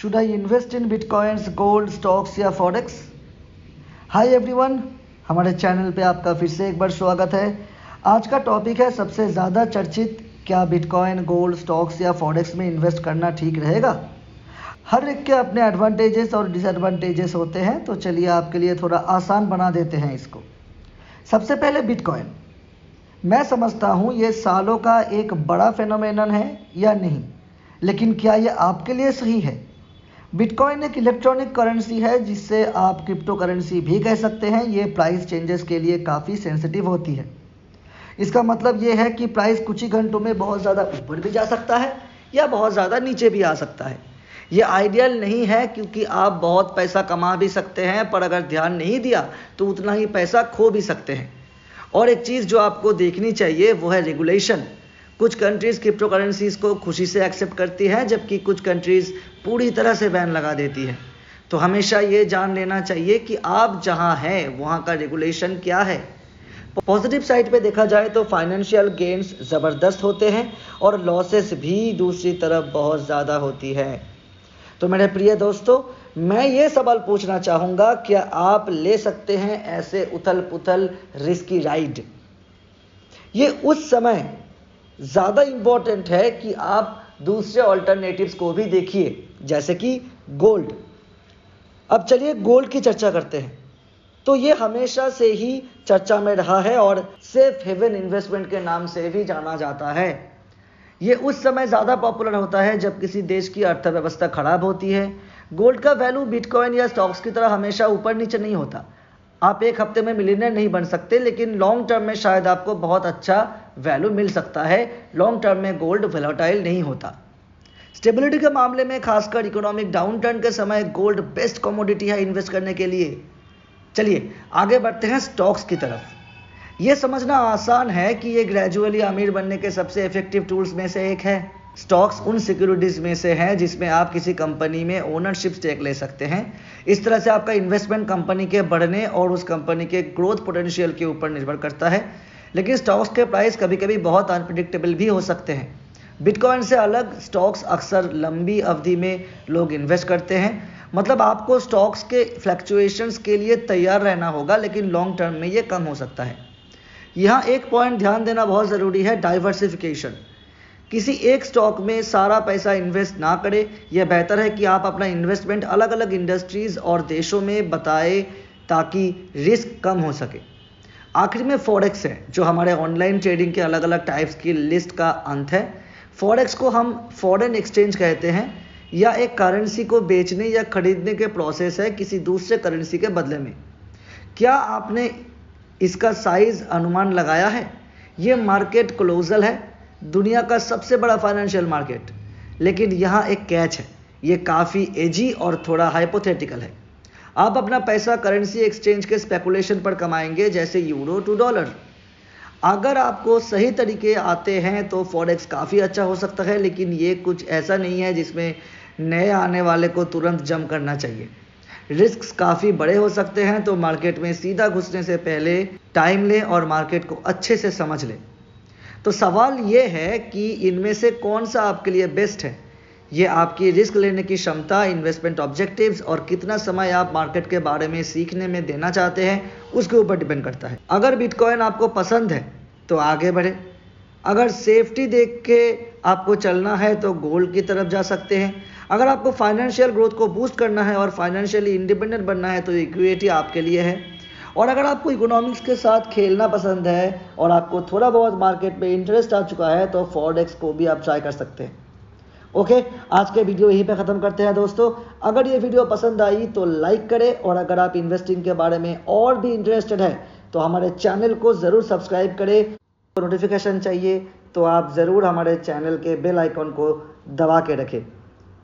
Should I invest in bitcoins, gold, stocks या forex? Hi everyone, हमारे channel पे आपका फिर से एक बार स्वागत है। आज का टॉपिक है सबसे ज़्यादा चर्चित, क्या बिटकॉइन, गोल्ड, स्टॉक्स या फॉरेक्स में इन्वेस्ट करना ठीक रहेगा? हर एक के अपने एडवांटेजेस और डिसएडवांटेजेस होते हैं, तो चलिए आपके लिए थोड़ा आसान बना देते हैं इसको। सबसे पहले बिटकॉइन, मैं समझता हूँ ये सालों का एक बड़ा फेनोमेनन है या नहीं, लेकिन क्या ये आपके लिए सही है? बिटकॉइन एक इलेक्ट्रॉनिक करेंसी है जिससे आप क्रिप्टो करेंसी भी कह सकते हैं। ये प्राइस चेंजेस के लिए काफ़ी सेंसिटिव होती है। इसका मतलब ये है कि प्राइस कुछ ही घंटों में बहुत ज़्यादा ऊपर भी जा सकता है या बहुत ज़्यादा नीचे भी आ सकता है। ये आइडियल नहीं है क्योंकि आप बहुत पैसा कमा भी सकते हैं, पर अगर ध्यान नहीं दिया तो उतना ही पैसा खो भी सकते हैं। और एक चीज़ जो आपको देखनी चाहिए वो है रेगुलेशन। कुछ कंट्रीज़ क्रिप्टो करेंसीज़ को खुशी से एक्सेप्ट करती है, जबकि कुछ कंट्रीज़ पूरी तरह से बैन लगा देती है। तो हमेशा ये जान लेना चाहिए कि आप जहाँ हैं वहाँ का रेगुलेशन क्या है। पॉजिटिव साइड पे देखा जाए तो फाइनेंशियल गेन्स ज़बरदस्त होते हैं और लॉसेस भी दूसरी तरफ बहुत ज़्यादा होती है। तो मेरे प्रिय दोस्तों, मैं ये सवाल पूछना चाहूँगा, क्या आप ले सकते हैं ऐसे उथल पुथल रिस्की राइड? ये उस समय ज़्यादा इम्पोर्टेंट है कि आप दूसरे ऑल्टरनेटिव्स को भी देखिए, जैसे कि गोल्ड। अब चलिए गोल्ड की चर्चा करते हैं। तो ये हमेशा से ही चर्चा में रहा है और सेफ हेवन इन्वेस्टमेंट के नाम से भी जाना जाता है। ये उस समय ज़्यादा पॉपुलर होता है जब किसी देश की अर्थव्यवस्था खराब होती है। गोल्ड का वैल्यू बिटकॉइन या स्टॉक्स की तरह हमेशा ऊपर नीचे नहीं होता। आप एक हफ्ते में मिलियनर नहीं बन सकते, लेकिन लॉन्ग टर्म में शायद आपको बहुत अच्छा वैल्यू मिल सकता है। लॉन्ग टर्म में गोल्ड वोलेटाइल नहीं होता। स्टेबिलिटी के मामले में, खासकर इकोनॉमिक डाउन टर्न के समय, गोल्ड बेस्ट कमोडिटी है इन्वेस्ट करने के लिए। चलिए आगे बढ़ते हैं स्टॉक्स की तरफ। ये समझना आसान है कि ये ग्रेजुअली अमीर बनने के सबसे इफेक्टिव टूल्स में से एक है। स्टॉक्स उन सिक्योरिटीज में से हैं जिसमें आप किसी कंपनी में ओनरशिप स्टेक ले सकते हैं। इस तरह से आपका इन्वेस्टमेंट कंपनी के बढ़ने और उस कंपनी के ग्रोथ पोटेंशियल के ऊपर निर्भर करता है। लेकिन स्टॉक्स के प्राइस कभी कभी बहुत अनप्रिडिक्टेबल भी हो सकते हैं। बिटकॉइन से अलग, स्टॉक्स अक्सर लंबी अवधि में लोग इन्वेस्ट करते हैं। मतलब आपको स्टॉक्स के फ्लक्चुएशंस के लिए तैयार रहना होगा, लेकिन लॉन्ग टर्म में ये कम हो सकता है। यहाँ एक पॉइंट ध्यान देना बहुत ज़रूरी है, डाइवर्सिफिकेशन। किसी एक स्टॉक में सारा पैसा इन्वेस्ट ना करें। यह बेहतर है कि आप अपना इन्वेस्टमेंट अलग अलग इंडस्ट्रीज़ और देशों में बताएं ताकि रिस्क कम हो सके। आखिर में फॉरेक्स है, जो हमारे ऑनलाइन ट्रेडिंग के अलग अलग टाइप्स की लिस्ट का अंत है। फॉरेक्स को हम फॉरेन एक्सचेंज कहते हैं, या एक करेंसी को बेचने या खरीदने के प्रोसेस है किसी दूसरे करेंसी के बदले में। क्या आपने इसका साइज अनुमान लगाया है? ये मार्केट क्लोजल है, दुनिया का सबसे बड़ा फाइनेंशियल मार्केट। लेकिन यहाँ एक कैच है, ये काफ़ी एजी और थोड़ा हाइपोथेटिकल है। आप अपना पैसा करेंसी एक्सचेंज के स्पेकुलेशन पर कमाएंगे, जैसे यूरो टू डॉलर। अगर आपको सही तरीके आते हैं तो फॉरेक्स काफ़ी अच्छा हो सकता है, लेकिन ये कुछ ऐसा नहीं है जिसमें नए आने वाले को तुरंत जंप करना चाहिए। रिस्क काफ़ी बड़े हो सकते हैं, तो मार्केट में सीधा घुसने से पहले टाइम लें और मार्केट को अच्छे से समझ लें। तो सवाल ये है कि इनमें से कौन सा आपके लिए बेस्ट है। ये आपकी रिस्क लेने की क्षमता, इन्वेस्टमेंट ऑब्जेक्टिव्स और कितना समय आप मार्केट के बारे में सीखने में देना चाहते हैं, उसके ऊपर डिपेंड करता है। अगर बिटकॉइन आपको पसंद है तो आगे बढ़े। अगर सेफ्टी देख के आपको चलना है तो गोल्ड की तरफ जा सकते हैं। अगर आपको फाइनेंशियल ग्रोथ को बूस्ट करना है और फाइनेंशियली इंडिपेंडेंट बनना है तो इक्विटी आपके लिए है। और अगर आपको इकोनॉमिक्स के साथ खेलना पसंद है और आपको थोड़ा बहुत मार्केट में इंटरेस्ट आ चुका है तो फॉरेक्स को भी आप ट्राई कर सकते हैं। ओके, आज के वीडियो यहीं पे ख़त्म करते हैं दोस्तों। अगर ये वीडियो पसंद आई तो लाइक करें, और अगर आप इन्वेस्टिंग के बारे में और भी इंटरेस्टेड है तो हमारे चैनल को ज़रूर सब्सक्राइब करें। नोटिफिकेशन चाहिए तो आप ज़रूर हमारे चैनल के बेल आइकन को दबा के रखें।